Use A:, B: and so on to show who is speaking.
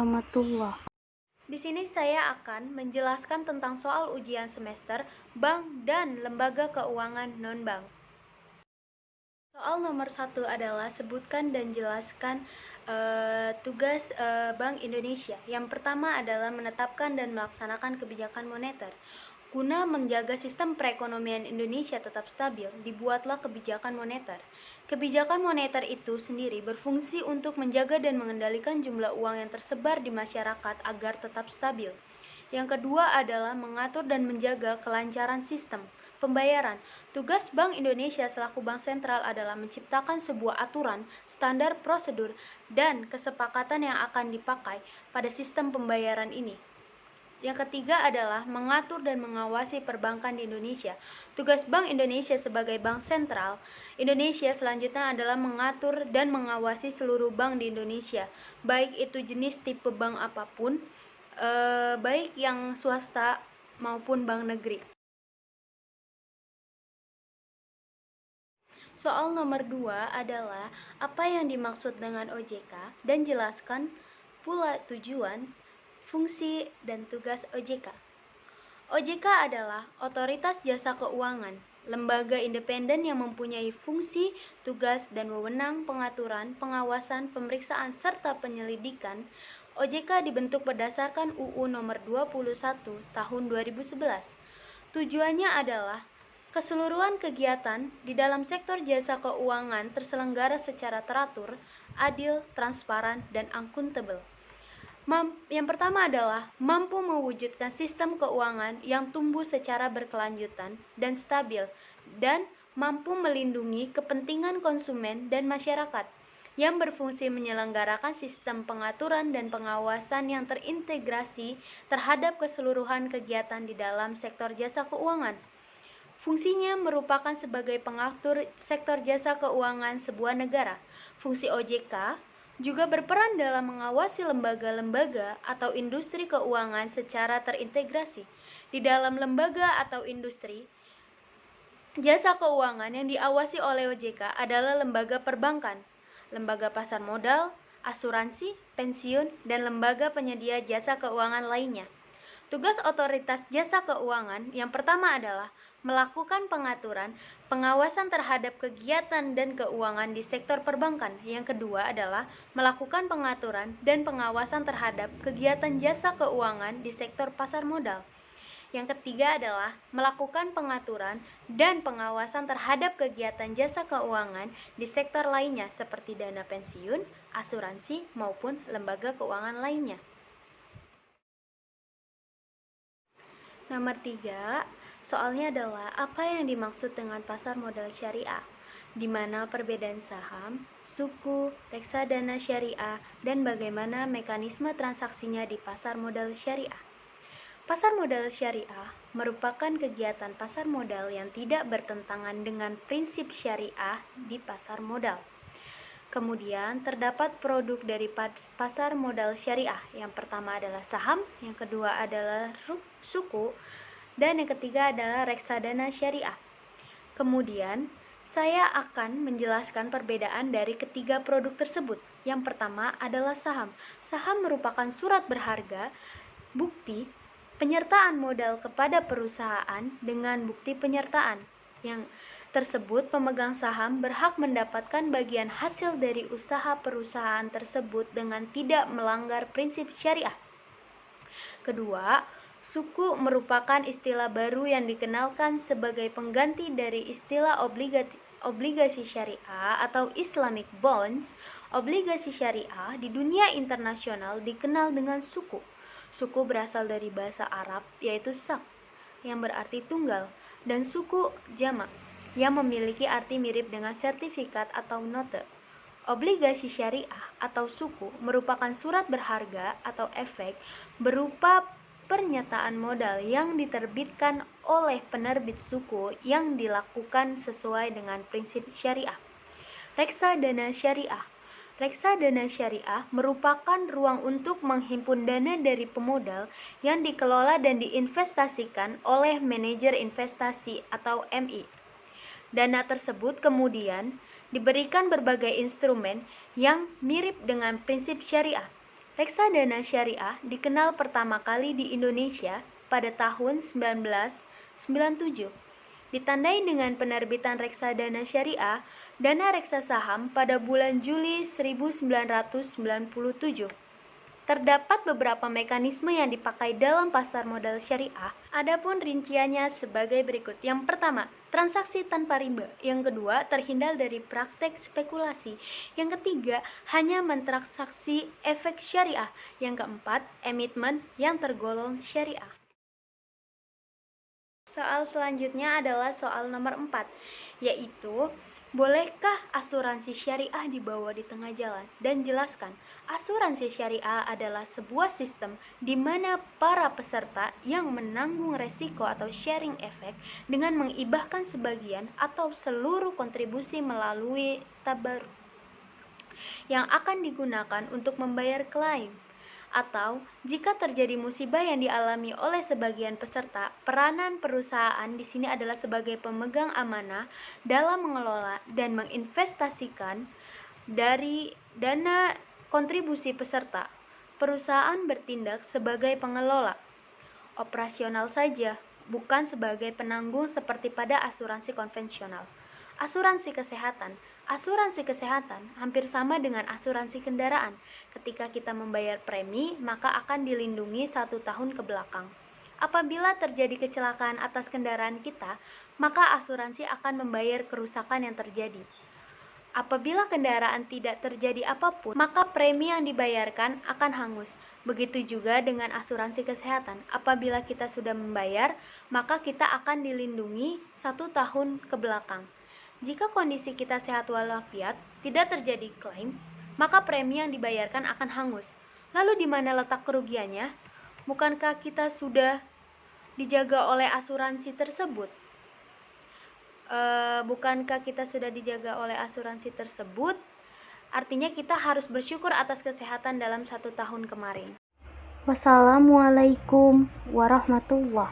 A: warahmatullahi.
B: Di sini saya akan menjelaskan tentang soal ujian semester, bank, dan lembaga keuangan non-bank. Soal nomor 1 adalah sebutkan dan jelaskan tugas Bank Indonesia. Yang pertama adalah menetapkan dan melaksanakan kebijakan moneter. Guna menjaga sistem perekonomian Indonesia tetap stabil, dibuatlah kebijakan moneter. Kebijakan moneter itu sendiri berfungsi untuk menjaga dan mengendalikan jumlah uang yang tersebar di masyarakat agar tetap stabil. Yang kedua adalah mengatur dan menjaga kelancaran sistem pembayaran. Tugas Bank Indonesia selaku bank sentral adalah menciptakan sebuah aturan, standar prosedur, dan kesepakatan yang akan dipakai pada sistem pembayaran ini. Yang ketiga adalah mengatur dan mengawasi perbankan di Indonesia. Tugas Bank Indonesia sebagai bank sentral Indonesia selanjutnya adalah mengatur dan mengawasi seluruh bank di Indonesia, baik itu jenis tipe bank apapun, baik yang swasta maupun bank negeri. Soal nomor 2 adalah apa yang dimaksud dengan OJK dan jelaskan pula tujuan, fungsi, dan tugas OJK. OJK adalah Otoritas Jasa Keuangan, lembaga independen yang mempunyai fungsi, tugas, dan wewenang pengaturan, pengawasan, pemeriksaan, serta penyelidikan. OJK dibentuk berdasarkan UU Nomor 21 Tahun 2011. Tujuannya adalah keseluruhan kegiatan di dalam sektor jasa keuangan terselenggara secara teratur, adil, transparan, dan akuntabel. Yang pertama adalah mampu mewujudkan sistem keuangan yang tumbuh secara berkelanjutan dan stabil, dan mampu melindungi kepentingan konsumen dan masyarakat, yang berfungsi menyelenggarakan sistem pengaturan dan pengawasan yang terintegrasi terhadap keseluruhan kegiatan di dalam sektor jasa keuangan. Fungsinya merupakan sebagai pengatur sektor jasa keuangan sebuah negara. Fungsi OJK juga berperan dalam mengawasi lembaga-lembaga atau industri keuangan secara terintegrasi. Di dalam lembaga atau industri jasa keuangan yang diawasi oleh OJK adalah lembaga perbankan, lembaga pasar modal, asuransi, pensiun, dan lembaga penyedia jasa keuangan lainnya. Tugas Otoritas Jasa Keuangan yang pertama adalah melakukan pengaturan, pengawasan terhadap kegiatan dan keuangan di sektor perbankan. Yang kedua adalah melakukan pengaturan dan pengawasan terhadap kegiatan jasa keuangan di sektor pasar modal. Yang ketiga adalah melakukan pengaturan dan pengawasan terhadap kegiatan jasa keuangan di sektor lainnya seperti dana pensiun, asuransi, maupun lembaga keuangan lainnya. Nomor 3, soalnya adalah apa yang dimaksud dengan pasar modal syariah, di mana perbedaan saham, suku, reksadana syariah, dan bagaimana mekanisme transaksinya di pasar modal syariah. Pasar modal syariah merupakan kegiatan pasar modal yang tidak bertentangan dengan prinsip syariah di pasar modal. Kemudian terdapat produk dari pasar modal syariah. Yang pertama adalah saham, yang kedua adalah suku, dan yang ketiga adalah reksadana syariah. Kemudian saya akan menjelaskan perbedaan dari ketiga produk tersebut. Yang pertama adalah saham. Saham merupakan surat berharga, bukti penyertaan modal kepada perusahaan dengan bukti penyertaan. Yang tersebut, pemegang saham berhak mendapatkan bagian hasil dari usaha perusahaan tersebut dengan tidak melanggar prinsip syariah. Kedua, suku merupakan istilah baru yang dikenalkan sebagai pengganti dari istilah obligasi syariah atau Islamic bonds. Obligasi syariah di dunia internasional dikenal dengan suku. Suku berasal dari bahasa Arab yaitu sak, yang berarti tunggal, dan suku jamak, yang memiliki arti mirip dengan sertifikat atau note. Obligasi syariah atau suku merupakan surat berharga atau efek berupa pernyataan modal yang diterbitkan oleh penerbit suku yang dilakukan sesuai dengan prinsip syariah. Reksadana syariah. Reksadana syariah merupakan ruang untuk menghimpun dana dari pemodal yang dikelola dan diinvestasikan oleh manajer investasi atau MI. Dana tersebut kemudian diberikan berbagai instrumen yang mirip dengan prinsip syariah. Reksadana syariah dikenal pertama kali di Indonesia pada tahun 1997. Ditandai dengan penerbitan reksadana syariah, dana reksa saham pada bulan Juli 1997. Terdapat beberapa mekanisme yang dipakai dalam pasar modal syariah. Adapun rinciannya sebagai berikut. Yang pertama, transaksi tanpa riba. Yang kedua, terhindar dari praktek spekulasi. Yang ketiga, hanya mentransaksi efek syariah. Yang keempat, emitmen yang tergolong syariah. Soal selanjutnya adalah soal nomor 4, yaitu bolehkah asuransi syariah dibawa di tengah jalan? Dan jelaskan, asuransi syariah adalah sebuah sistem di mana para peserta yang menanggung resiko atau sharing effect dengan mengibahkan sebagian atau seluruh kontribusi melalui tabarruk yang akan digunakan untuk membayar klaim. Atau jika terjadi musibah yang dialami oleh sebagian peserta, peranan perusahaan di sini adalah sebagai pemegang amanah dalam mengelola dan menginvestasikan dari dana kontribusi peserta. Perusahaan bertindak sebagai pengelola operasional saja, bukan sebagai penanggung seperti pada asuransi konvensional. Asuransi kesehatan. Asuransi kesehatan hampir sama dengan asuransi kendaraan. Ketika kita membayar premi, maka akan dilindungi 1 tahun ke belakang. Apabila terjadi kecelakaan atas kendaraan kita, maka asuransi akan membayar kerusakan yang terjadi. Apabila kendaraan tidak terjadi apapun, maka premi yang dibayarkan akan hangus. Begitu juga dengan asuransi kesehatan. Apabila kita sudah membayar, maka kita akan dilindungi 1 tahun ke belakang. Jika kondisi kita sehat walafiat, tidak terjadi klaim, maka premi yang dibayarkan akan hangus. Lalu di mana letak kerugiannya? Bukankah kita sudah dijaga oleh asuransi tersebut? Bukankah kita sudah dijaga oleh asuransi tersebut? Artinya kita harus bersyukur atas kesehatan dalam 1 tahun kemarin. Wassalamualaikum warahmatullahi